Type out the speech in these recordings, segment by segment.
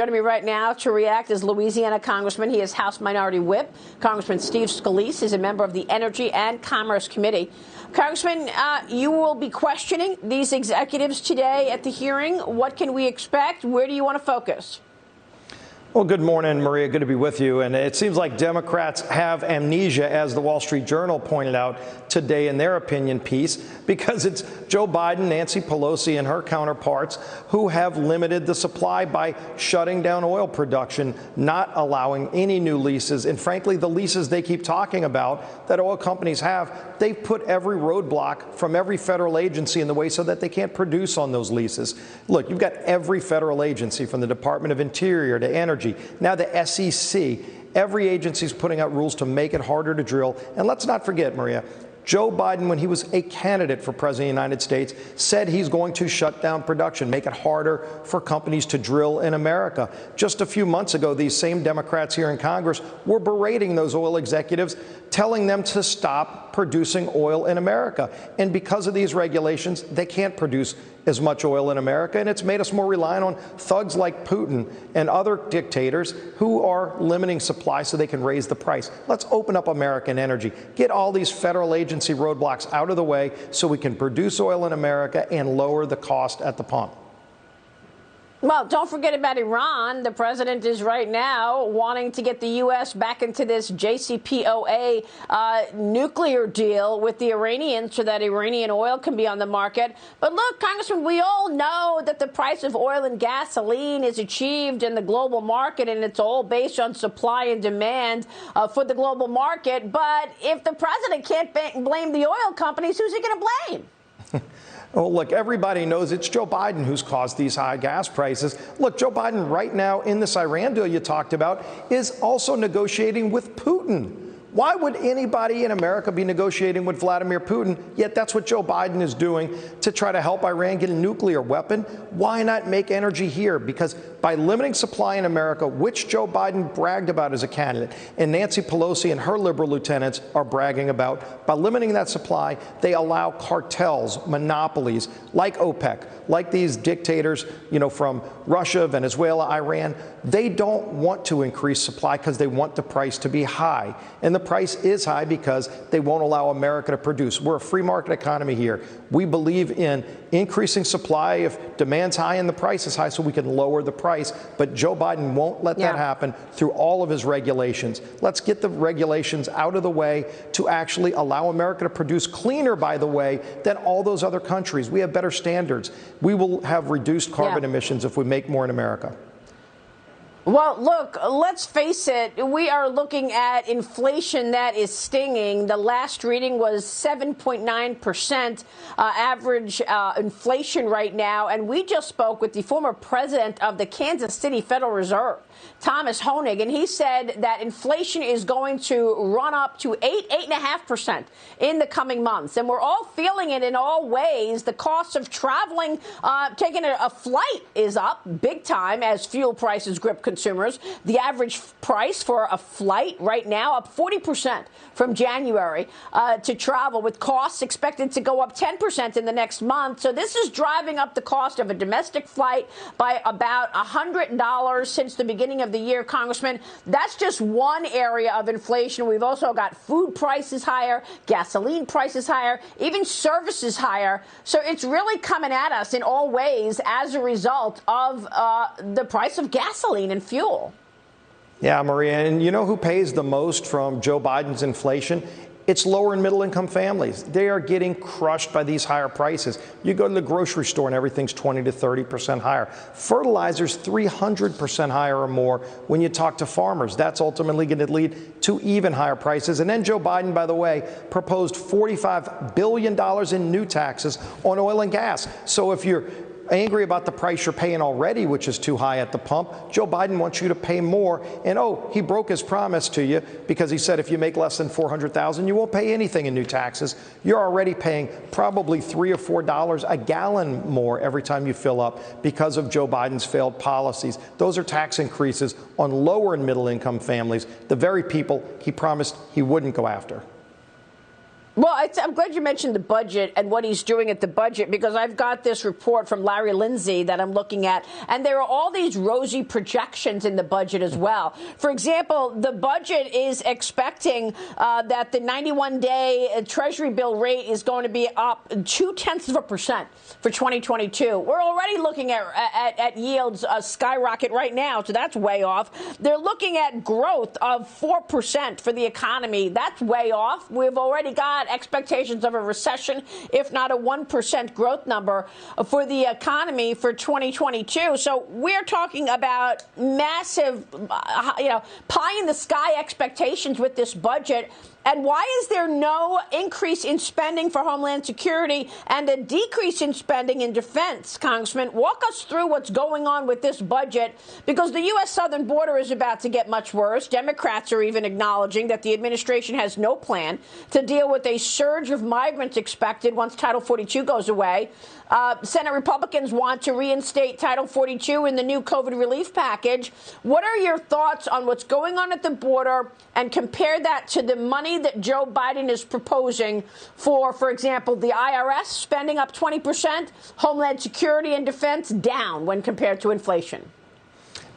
Joining me right now to react is Louisiana Congressman. He is House Minority Whip. Congressman Steve Scalise is a member of the Energy and Commerce Committee. Congressman, you will be questioning these executives today at the hearing. What can we expect? Where do you want to focus? Well, good morning, Maria. Good to be with you. And it seems like Democrats have amnesia, as the Wall Street Journal pointed out today in their opinion piece, because it's Joe Biden, Nancy Pelosi, and her counterparts who have limited the supply by shutting down oil production, not allowing any new leases. And frankly, the leases they keep talking about that oil companies have, they've put every roadblock from every federal agency in the way so that they can't produce on those leases. Look, you've got every federal agency, from the Department of Interior to Energy, now the SEC, every agency is putting out rules to make it harder to drill. And let's not forget, Maria, Joe Biden, when he was a candidate for president of the United States, said he's going to shut down production, make it harder for companies to drill in America. Just a few months ago, these same Democrats here in Congress were berating those oil executives, telling them to stop producing oil in America. And because of these regulations, they can't produce as much oil in America, and it's made us more reliant on thugs like Putin and other dictators who are limiting supply so they can raise the price. Let's open up American energy, get all these federal agency roadblocks out of the way so we can produce oil in America and lower the cost at the pump. Well, don't forget about Iran. The president is right now wanting to get the U.S. back into this JCPOA nuclear deal with the Iranians so that Iranian oil can be on the market. But look, Congressman, we all know that the price of oil and gasoline is achieved in the global market, and it's all based on supply and demand for the global market. But if the president can't blame the oil companies, who's he going to blame? Oh, look, everybody knows it's Joe Biden who's caused these high gas prices. Look, Joe Biden right now in this Iran deal you talked about is also negotiating with Putin. Why would anybody in America be negotiating with Vladimir Putin? Yet that's what Joe Biden is doing to try to help Iran get a nuclear weapon. Why not make energy here? Because by limiting supply in America, which Joe Biden bragged about as a candidate, and Nancy Pelosi and her liberal lieutenants are bragging about, by limiting that supply, they allow cartels, monopolies like OPEC, like these dictators, from Russia, Venezuela, Iran. They don't want to increase supply because they want the price to be high. And the price is high because they won't allow America to produce. We're a free market economy here. We believe in increasing supply if demand's high and the price is high so we can lower the price. But Joe Biden won't let that happen through all of his regulations. Let's get the regulations out of the way to actually allow America to produce cleaner, by the way, than all those other countries. We have better standards. We will have reduced carbon emissions if we make more in America. Well, look, let's face it, we are looking at inflation that is stinging. The last reading was 7.9% average inflation right now. And we just spoke with the former president of the Kansas City Federal Reserve, Thomas Honig, and he said that inflation is going to run up to 8.5% in the coming months. And we're all feeling it in all ways. The cost of traveling, taking a flight is up big time as fuel prices grip consumers. The average price for a flight right now up 40% from January to travel, with costs expected to go up 10% in the next month. So this is driving up the cost of a domestic flight by about $100 since the beginning of the year, Congressman. That's just one area of inflation. We've also got food prices higher, gasoline prices higher, even services higher. So it's really coming at us in all ways as a result of the price of gasoline and fuel. Yeah, Maria, and you know who pays the most from Joe Biden's inflation? It's lower and middle income families. They are getting crushed by these higher prices. You go to the grocery store and everything's 20 to 30% higher. Fertilizer's 300% higher or more when you talk to farmers. That's ultimately going to lead to even higher prices. And then Joe Biden, by the way, proposed $45 billion in new taxes on oil and gas. So if you're angry about the price you're paying already, which is too high at the pump, Joe Biden wants you to pay more. And he broke his promise to you because he said if you make less than $400,000, you won't pay anything in new taxes. You're already paying probably $3 or $4 a gallon more every time you fill up because of Joe Biden's failed policies. Those are tax increases on lower and middle income families, the very people he promised he wouldn't go after. Well, I'm glad you mentioned the budget and what he's doing at the budget, because I've got this report from Larry Lindsay that I'm looking at, and there are all these rosy projections in the budget as well. For example, the budget is expecting that the 91-day Treasury bill rate is going to be up 0.2% for 2022. We're already looking at yields skyrocket right now, so that's way off. They're looking at growth of 4% for the economy. That's way off. We've already got expectations of a recession, if not a 1% growth number for the economy for 2022. So we're talking about massive, pie in the sky expectations with this budget. And why is there no increase in spending for Homeland Security and a decrease in spending in defense, Congressman? Walk us through what's going on with this budget, because the U.S. southern border is about to get much worse. Democrats are even acknowledging that the administration has no plan to deal with a surge of migrants expected once Title 42 goes away. Senate Republicans want to reinstate Title 42 in the new COVID relief package. What are your thoughts on what's going on at the border, and compare that to the money that Joe Biden is proposing for example, the IRS spending up 20%, Homeland Security and defense down when compared to inflation?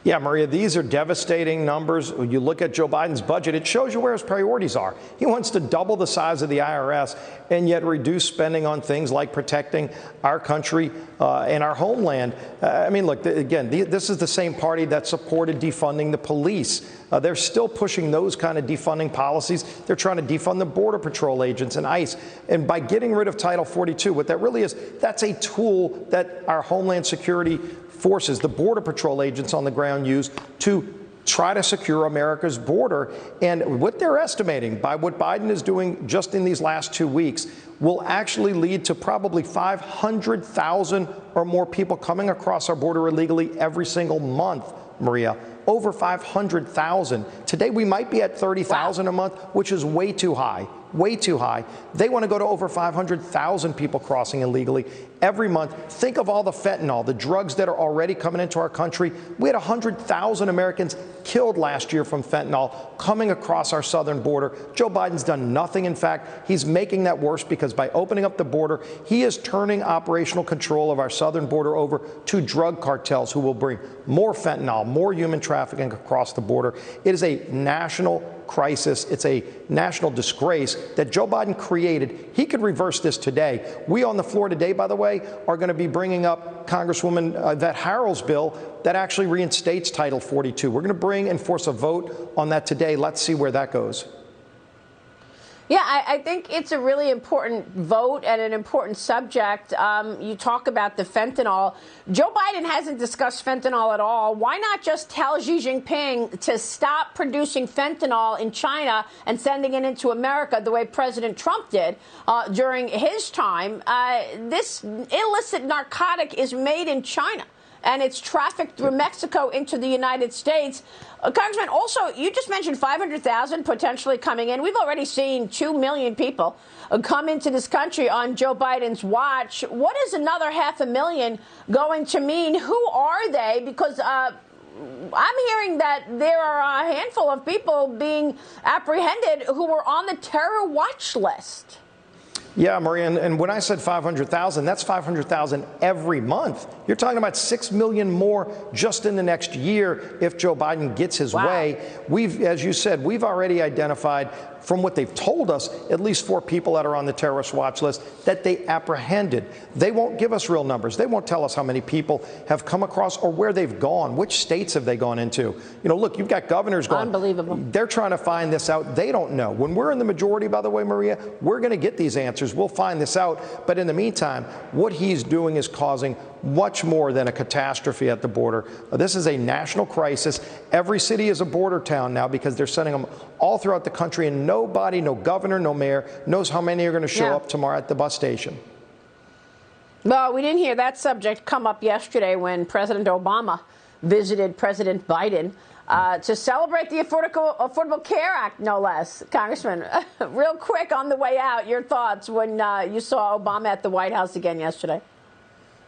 Yeah, Maria, these are devastating numbers. When you look at Joe Biden's budget, it shows you where his priorities are. He wants to double the size of the IRS and yet reduce spending on things like protecting our country and our homeland. I mean, look, again, this is the same party that supported defunding the police. They're still pushing those kind of defunding policies. They're trying to defund the Border Patrol agents and ICE. And by getting rid of Title 42, what that really is, that's a tool that our Homeland Security forces, the Border Patrol agents on the ground, use to try to secure America's border. And what they're estimating by what Biden is doing just in these last 2 weeks will actually lead to probably 500,000 or more people coming across our border illegally every single month, Maria. Over 500,000. Today we might be at 30,000 a month, which is way too high. Way too high. They want to go to over 500,000 people crossing illegally every month. Think of all the fentanyl, the drugs that are already coming into our country. We had 100,000 Americans killed last year from fentanyl coming across our southern border. Joe Biden's done nothing. In fact, he's making that worse, because by opening up the border, he is turning operational control of our southern border over to drug cartels who will bring more fentanyl, more human trafficking across the border. It is a national crisis. It's a national disgrace that Joe Biden created. He could reverse this today. We on the floor today, by the way, are going to be bringing up Congresswoman Yvette Harrell's bill that actually reinstates Title 42. We're going to bring and force a vote on that today. Let's see where that goes. Yeah, I think it's a really important vote and an important subject. You talk about the fentanyl. Joe Biden hasn't discussed fentanyl at all. Why not just tell Xi Jinping to stop producing fentanyl in China and sending it into America the way President Trump did during his time? This illicit narcotic is made in China, and it's trafficked through Mexico into the United States. Congressman, also, you just mentioned 500,000 potentially coming in. We've already seen 2 million people come into this country on Joe Biden's watch. What is another 500,000 going to mean? Who are they? Because I'm hearing that there are a handful of people being apprehended who were on the terror watch list. Yeah, Maria, and when I said 500,000, that's 500,000 every month. You're talking about 6 million more just in the next year if Joe Biden gets his way. As you said, we've already identified, from what they've told us, at least 4 people that are on the terrorist watch list that they apprehended. They won't give us real numbers. They won't tell us how many people have come across or where they've gone. Which states have they gone into? You know, look, you've got governors going. Unbelievable. They're trying to find this out. They don't know. When we're in the majority, by the way, Maria, we're going to get these answers. We'll find this out. But in the meantime, what he's doing is causing much more than a catastrophe at the border. This is a national crisis. Every city is a border town now because they're sending them all throughout the country, and nobody, no governor, no mayor, knows how many are going to show up tomorrow at the bus station. Well, we didn't hear that subject come up yesterday when President Obama visited President Biden to celebrate the Affordable Care Act, no less. Congressman, real quick on the way out, your thoughts when you saw Obama at the White House again yesterday.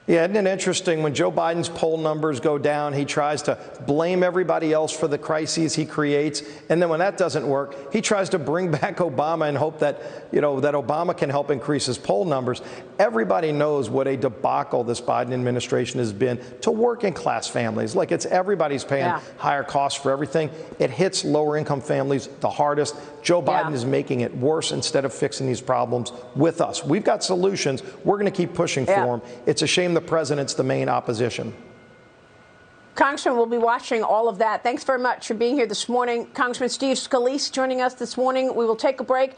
Yeah, isn't it interesting? When Joe Biden's poll numbers go down, he tries to blame everybody else for the crises he creates. And then when that doesn't work, he tries to bring back Obama and hope that, that Obama can help increase his poll numbers. Everybody knows what a debacle this Biden administration has been to working class families. Like, it's everybody's paying higher costs for everything. It hits lower income families the hardest. Joe Biden is making it worse instead of fixing these problems with us. We've got solutions. We're going to keep pushing for them. It's a shame the president's the main opposition. Congressman, we'll be watching all of that. Thanks very much for being here this morning. Congressman Steve Scalise joining us this morning. We will take a break.